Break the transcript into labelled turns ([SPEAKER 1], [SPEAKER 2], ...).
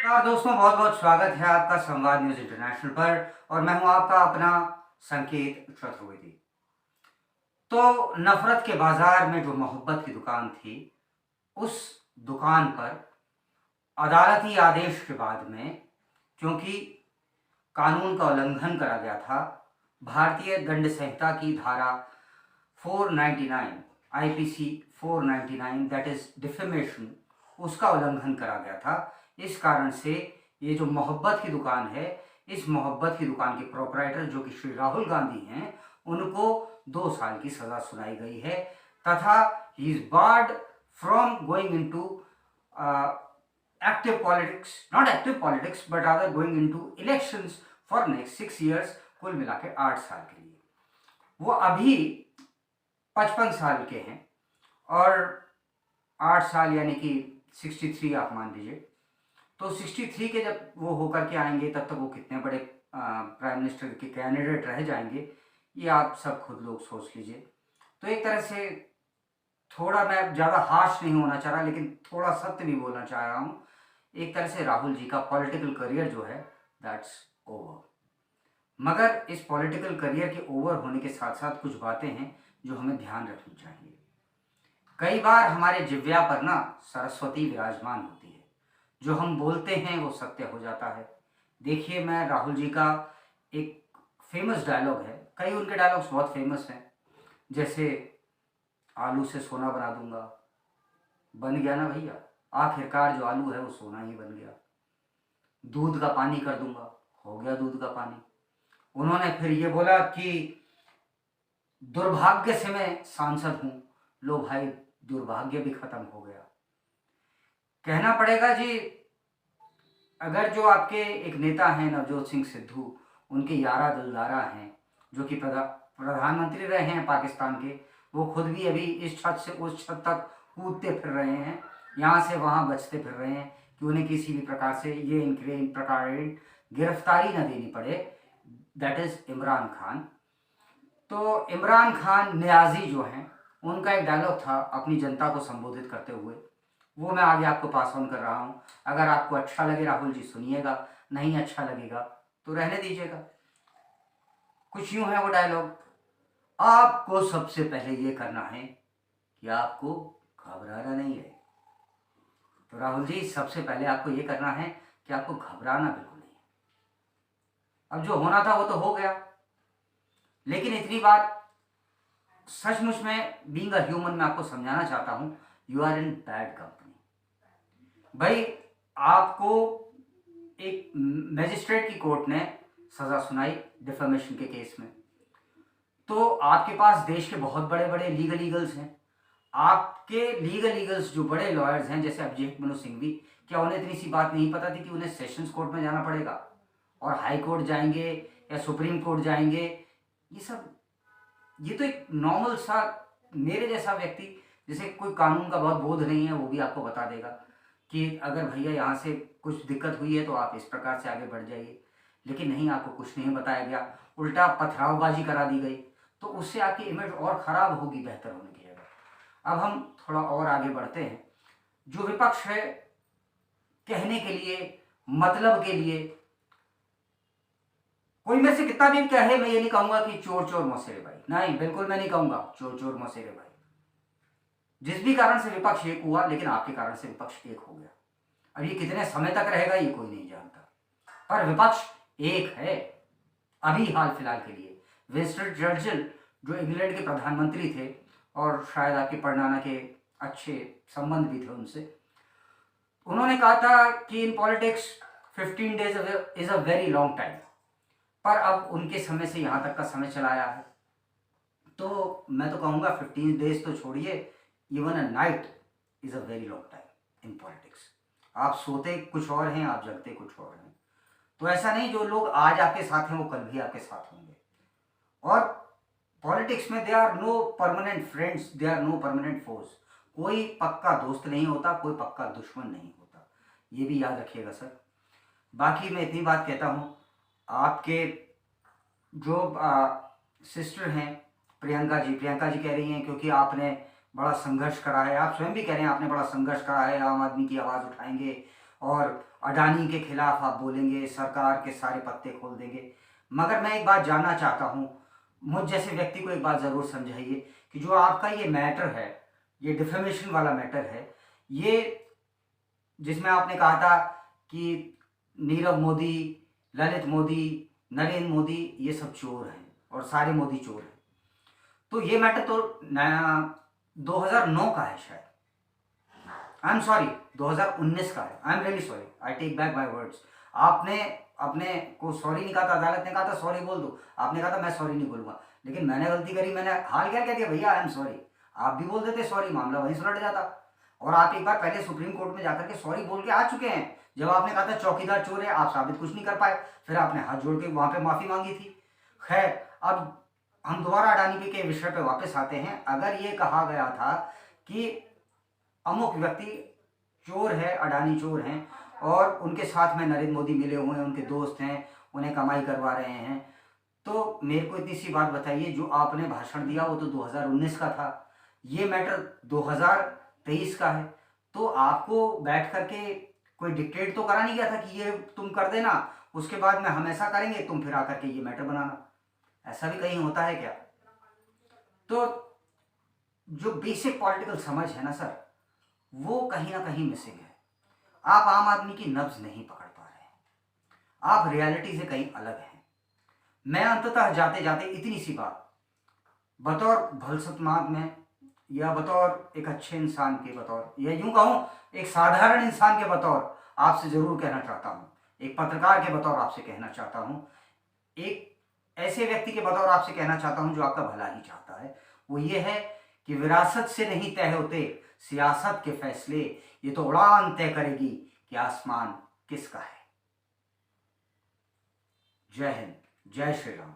[SPEAKER 1] और दोस्तों, बहुत बहुत स्वागत है आपका संवाद न्यूज इंटरनेशनल पर। और मैं हूं आपका अपना संकेत चतुर्वेदी। तो नफरत के बाजार में जो मोहब्बत की दुकान थी, उस दुकान पर अदालती आदेश के बाद में, क्योंकि कानून का उल्लंघन करा गया था, भारतीय दंड संहिता की धारा 499 आईपीसी 499 दैट इज डिफेमेशन, उसका उल्लंघन करा गया था। इस कारण से ये जो मोहब्बत की दुकान है, इस मोहब्बत की दुकान के प्रोपराइटर जो कि श्री राहुल गांधी हैं, उनको 2 साल की सजा सुनाई गई है तथा he is barred from going into active politics, not active politics but rather going into elections for next 6 years, कुल मिला के 8 साल के लिए। वो अभी 55 साल के हैं और 8 साल यानी कि 63 आप मान लीजिए। तो 63 के जब वो होकर के आएंगे, तब तक वो कितने बड़े प्राइम मिनिस्टर के कैंडिडेट रह जाएंगे, ये आप सब खुद लोग सोच लीजिए। तो एक तरह से थोड़ा, मैं ज़्यादा हार्श नहीं होना चाह रहा, लेकिन थोड़ा सत्य भी बोलना चाह रहा हूँ। एक तरह से राहुल जी का पॉलिटिकल करियर जो है, दैट्स ओवर। मगर इस पॉलिटिकल करियर के ओवर होने के साथ साथ कुछ बातें हैं जो हमें ध्यान रखनी चाहिए। कई बार हमारे जिह्वा पर ना सरस्वती विराजमान होती है, जो हम बोलते हैं वो सत्य हो जाता है। देखिए, मैं राहुल जी का एक फेमस डायलॉग है, कई उनके डायलॉग्स बहुत फेमस हैं, जैसे आलू से सोना बना दूंगा, बन गया ना भैया, आखिरकार जो आलू है वो सोना ही बन गया। दूध का पानी कर दूंगा, हो गया दूध का पानी। उन्होंने फिर ये बोला कि दुर्भाग्य से मैं सांसद हूं, लो भाई दुर्भाग्य भी खत्म हो गया। कहना पड़ेगा जी, अगर जो आपके एक नेता हैं नवजोत सिंह सिद्धू, उनके यारा दिलदारा हैं, जो कि प्रधानमंत्री रहे हैं पाकिस्तान के, वो खुद भी अभी इस छत से उस छत तक कूदते फिर रहे हैं, यहाँ से वहाँ बचते फिर रहे हैं कि उन्हें किसी भी प्रकार से ये इन प्रकार गिरफ्तारी न देनी पड़े। That is Imran Khan. तो इमरान खान न्याजी जो हैं, उनका एक डायलॉग था अपनी जनता को संबोधित करते हुए, वो मैं आगे आपको पास ऑन कर रहा हूँ। अगर आपको अच्छा लगे राहुल जी सुनिएगा, नहीं अच्छा लगेगा तो रहने दीजिएगा। कुछ यूं है वो डायलॉग, आपको सबसे पहले ये करना है कि आपको घबराना नहीं है। तो राहुल जी, सबसे पहले आपको ये करना है कि आपको घबराना बिल्कुल नहीं है। अब जो होना था वो तो हो गया, लेकिन इतनी बात सचमुच में बीइंग अ ह्यूमन मैं आपको समझाना चाहता हूं, you are in bad company. भाई, आपको एक मैजिस्ट्रेट की कोर्ट ने सजा सुनाई डिफेमेशन के केस में, तो आपके पास देश के बहुत बड़े बड़े लीगल ईगल्स हैं। आपके लीगल ईगल्स जो बड़े लॉयर्स हैं, जैसे अभिषेक मनु सिंघवी, क्या उन्हें इतनी सी बात नहीं पता थी कि उन्हें सेशंस कोर्ट में जाना पड़ेगा और हाई कोर्ट जाएंगे या सुप्रीम कोर्ट जाएंगे? ये सब, ये तो एक नॉर्मल सा मेरे जैसा व्यक्ति, जिसे कोई कानून का बहुत बोध नहीं है, वो भी आपको बता देगा कि अगर भैया यहाँ से कुछ दिक्कत हुई है तो आप इस प्रकार से आगे बढ़ जाइए। लेकिन नहीं, आपको कुछ नहीं बताया गया, उल्टा पथरावबाजी करा दी गई, तो उससे आपकी इमेज और खराब होगी बेहतर होने की जगह। अब हम थोड़ा और आगे बढ़ते हैं। जो विपक्ष है, कहने के लिए, मतलब के लिए, कोई में से कितना भी कहे, मैं ये नहीं कहूंगा कि चोर चोर मौसेरे भाई, नहीं, बिल्कुल मैं नहीं कहूंगा चोर चोर मौसेरे भाई। जिस भी कारण से विपक्ष एक हुआ, लेकिन आपके कारण से विपक्ष एक हो गया। अब ये कितने समय तक रहेगा ये कोई नहीं जानता, पर विपक्ष एक है अभी हाल फिलहाल के लिए। विंस्टन चर्चिल, जो इंग्लैंड के प्रधानमंत्री थे और शायद आपके पढ़नाना के अच्छे संबंध भी थे उनसे, उन्होंने कहा था कि in politics 15 days is a very long time. पर अब उनके समय से यहाँ तक का समय चला आया है, तो मैं तो कहूँगा 15 days तो छोड़िए, even a night is a very long time in politics. आप सोते कुछ और हैं, आप जगते कुछ और हैं। तो ऐसा नहीं, जो लोग आज आपके साथ हैं वो कल भी आपके साथ होंगे। और पॉलिटिक्स में they are no permanent friends, they are no permanent foes. कोई पक्का दोस्त नहीं होता, कोई पक्का दुश्मन नहीं होता, ये भी याद रखिएगा सर। बाकी मैं इतनी बात कहता हूँ, आपके जो सिस्टर हैं प्रियंका जी कह रही हैं क्योंकि आपने बड़ा संघर्ष करा है, आप स्वयं भी कह रहे हैं आपने बड़ा संघर्ष करा है, आम आदमी की आवाज़ उठाएंगे और अडानी के खिलाफ आप बोलेंगे, सरकार के सारे पत्ते खोल देंगे। मगर मैं एक बात जानना चाहता हूँ, मुझ जैसे व्यक्ति को एक बात ज़रूर समझाइए कि जो आपका ये मैटर है, ये डिफेमेशन वाला मैटर है, ये जिसमें आपने कहा था कि नीरव मोदी, ललित मोदी, नरेंद्र मोदी ये सब चोर हैं और सारे मोदी चोर हैं, तो ये मैटर तो 2009 का है शायद, आई एम सॉरी 2019 का है, I am really sorry, I take back my words. आपने अपने को सॉरी नहीं कहा था, अदालत ने कहा था सॉरी बोल दो, आपने कहा था मैं सॉरी नहीं बोलूंगा, लेकिन मैंने गलती करी, मैंने हाल क्या कह दिया भैया आई एम सॉरी, आप भी बोल देते सॉरी, मामला वहीं सुलट जाता। और आप एक बार पहले सुप्रीम कोर्ट में जाकर के सॉरी बोल के आ चुके हैं, जब आपने कहा था चौकीदार चोर है, आप साबित कुछ नहीं कर पाए, फिर आपने हाथ जोड़ के वहां पे माफी मांगी थी। खैर, अब हम दोबारा अडानी के विषय पे वापस आते हैं। अगर ये कहा गया था कि अमुक व्यक्ति चोर है, अडानी चोर हैं, और उनके साथ में नरेंद्र मोदी मिले हुए हैं, उनके दोस्त हैं, उन्हें कमाई करवा रहे हैं, तो मेरे को इतनी सी बात बताइए, जो आपने भाषण दिया वो तो 2019 का था, ये मैटर 2023 का है, तो आपको बैठ करके कोई डिक्टेट तो करा नहीं गया था कि ये तुम कर देना, उसके बाद में हम ऐसा करेंगे, तुम फिर आकर के ये मैटर बनाना, ऐसा भी कहीं होता है क्या? तो जो बेसिक पॉलिटिकल समझ है ना सर, वो कहीं ना कहीं मिसिंग है। आप आम आदमी की नब्ज नहीं पकड़ पा रहे हैं, आप रियलिटी से कहीं अलग हैं। मैं अंततः जाते जाते इतनी सी बात बतौर भलसतमाग में, या बतौर एक अच्छे इंसान के बतौर, या यूं कहूं एक साधारण इंसान के बतौर आपसे जरूर कहना चाहता हूं, एक पत्रकार के बतौर आपसे कहना चाहता हूं, एक ऐसे व्यक्ति के बतौर आपसे कहना चाहता हूं जो आपका भला ही चाहता है, वो ये है कि विरासत से नहीं तय होते सियासत के फैसले, ये तो उड़ान तय करेगी कि आसमान किसका है। जय हिंद, जय श्री राम।